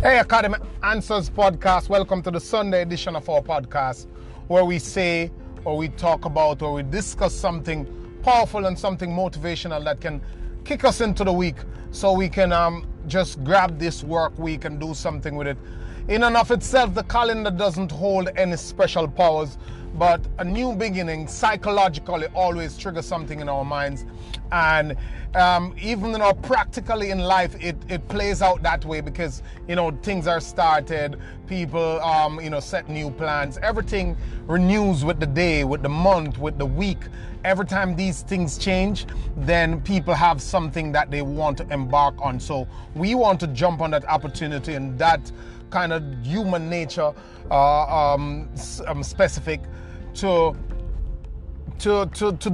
Hey, Academy Answers Podcast. Welcome to the Sunday edition of our podcast where we say, or we talk about, or we discuss something powerful and something motivational that can kick us into the week so we can just grab this work week and do something with it. In and of itself, the calendar doesn't hold any special powers, but a new beginning psychologically always triggers something in our minds. And even practically in life, it plays out that way because, things are started, people, set new plans. Everything renews with the day, with the month, with the week. Every time these things change, then people have something that they want to embark on. So we want to jump on that opportunity, and that kind of human nature specific to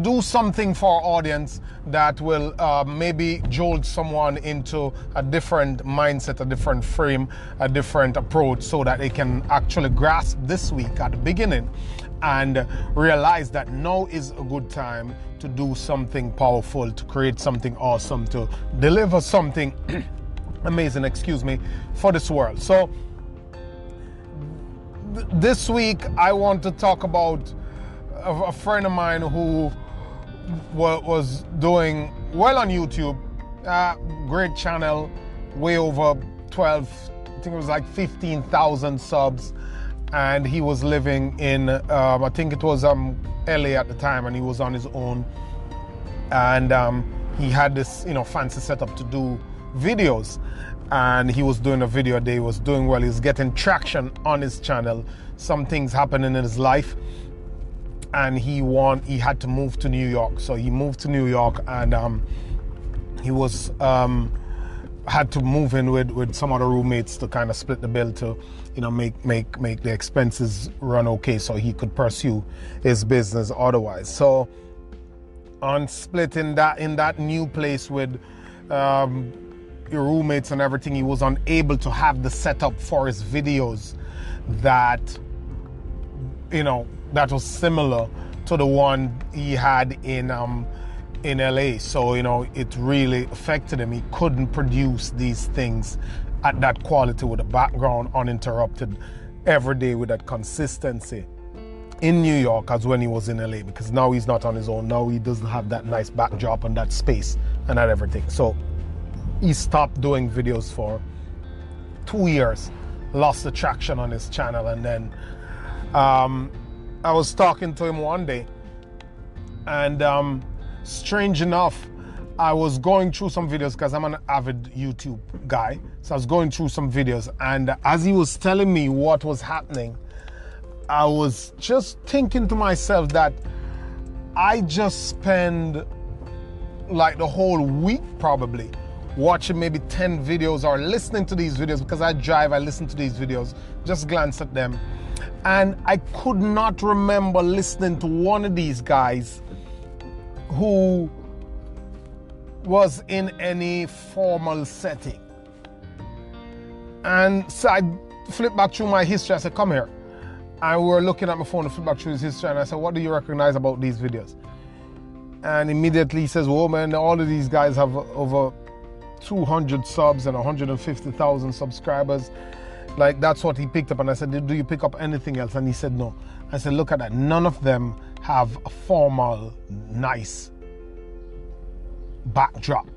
do something for our audience that will maybe jolt someone into a different mindset, a different frame, a different approach, so that they can actually grasp this week at the beginning and realize that now is a good time to do something powerful, to create something awesome, to deliver something amazing, for this world. So this week I want to talk about a friend of mine who was doing well on YouTube, great channel, way over 12, I think it was like 15,000 subs, and he was living in, I think it was LA at the time, and he was on his own, and he had this, fancy setup to do videos, and he was doing a video a day. He was doing well, he was getting traction on his channel, some things happening in his life, and he had to move to New York. So he moved to New York, and he was had to move in with some other roommates to kind of split the bill to make the expenses run okay, so he could pursue his business otherwise. So on splitting that in that new place with your roommates and everything, he was unable to have the setup for his videos that that was similar to the one he had in LA. So, it really affected him. He couldn't produce these things at that quality with a background uninterrupted every day with that consistency in New York as when he was in LA, because now he's not on his own. Now he doesn't have that nice backdrop and that space and that everything. So he stopped doing videos for 2 years, lost the traction on his channel, and then I was talking to him one day, and strange enough, I was going through some videos because I'm an avid YouTube guy. So I was going through some videos, and as he was telling me what was happening, I was just thinking to myself that I just spend like the whole week probably watching maybe 10 videos or listening to these videos, because I drive, I listen to these videos, just glance at them. And I could not remember listening to one of these guys who was in any formal setting. And so I flipped back through my history. I said, come here. And we were looking at my phone to flip back through his history. And I said, what do you recognize about these videos? And immediately he says, well, man, all of these guys have over 200 subs and 150,000 subscribers. Like, that's what he picked up. And I said, do you pick up anything else? And he said, no. I said, look at that. None of them have a formal, nice backdrop.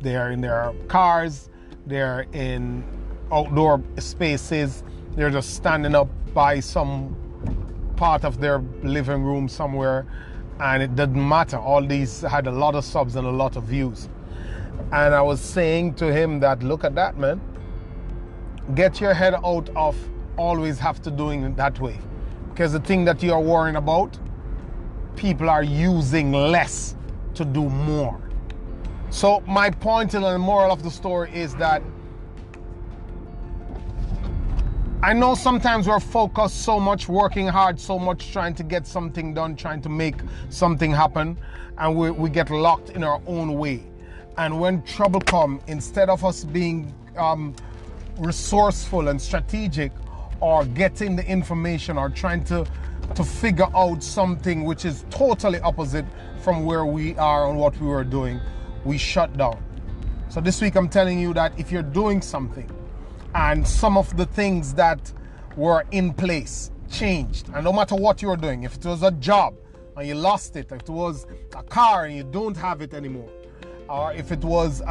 They're in their cars. They're in outdoor spaces. They're just standing up by some part of their living room somewhere. And it doesn't matter. All these had a lot of subs and a lot of views. And I was saying to him that, look at that, man. Get your head out of always have to doing it that way. Because the thing that you are worrying about, people are using less to do more. So my point and the moral of the story is that I know sometimes we're focused so much, working hard so much, trying to get something done, trying to make something happen, and we get locked in our own way. And when trouble comes, instead of us being resourceful and strategic, or getting the information, or trying to figure out something which is totally opposite from where we are and what we were doing, we shut down. So this week I'm telling you that if you're doing something and some of the things that were in place changed. And no matter what you're doing, if it was a job and you lost it, if it was a car and you don't have it anymore, or if it was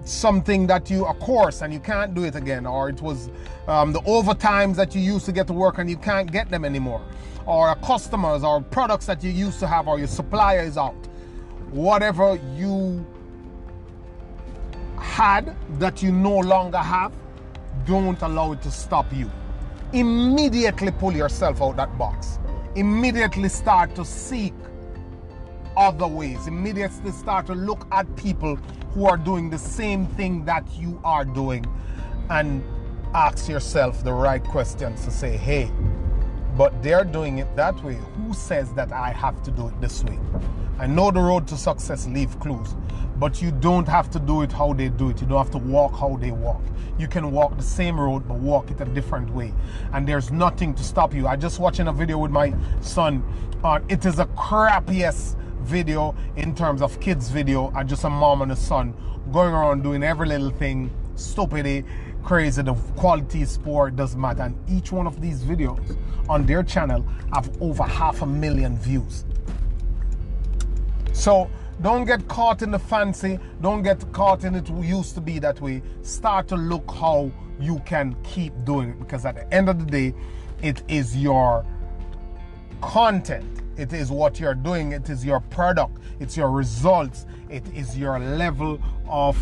something that a course and you can't do it again, or it was the overtimes that you used to get to work and you can't get them anymore, or customers or products that you used to have, or your supplier is out. Whatever you had that you no longer have, don't allow it to stop you. Immediately pull yourself out that box. Immediately start to seek other ways. Immediately start to look at people who are doing the same thing that you are doing, and ask yourself the right questions to say, hey, but they're doing it that way. Who says that I have to do it this way? I know the road to success leaves clues, but you don't have to do it how they do it. You don't have to walk how they walk. You can walk the same road, but walk it a different way. And there's nothing to stop you. I just watching a video with my son. It is a crappiest video in terms of kids video, and just a mom and a son going around doing every little thing, stupidity, crazy. The quality is poor, doesn't matter. And each one of these videos on their channel have over 500,000 views. So don't get caught in the fancy. Don't get caught in it used to be that way. Start to look how you can keep doing it, because at the end of the day, it is your content. It is what you're doing. It is your product. It's your results. It is your level of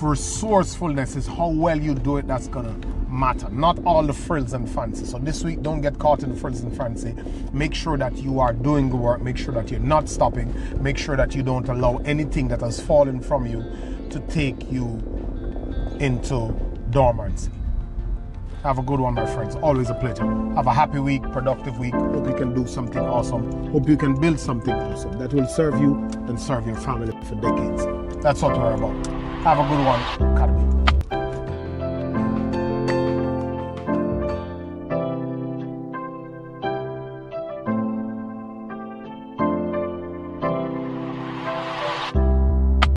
resourcefulness. Is how well you do it that's gonna matter, not all the frills and fancy. So this week, don't get caught in the frills and fancy. Make sure that you are doing the work. Make sure that you're not stopping. Make sure that you don't allow anything that has fallen from you to take you into dormancy. Have a good one, my friends. Always a pleasure. Have a happy week, productive week. Hope you can do something awesome. Hope you can build something awesome that will serve you and serve your family for decades. That's what we're about. Have a good one, Academy.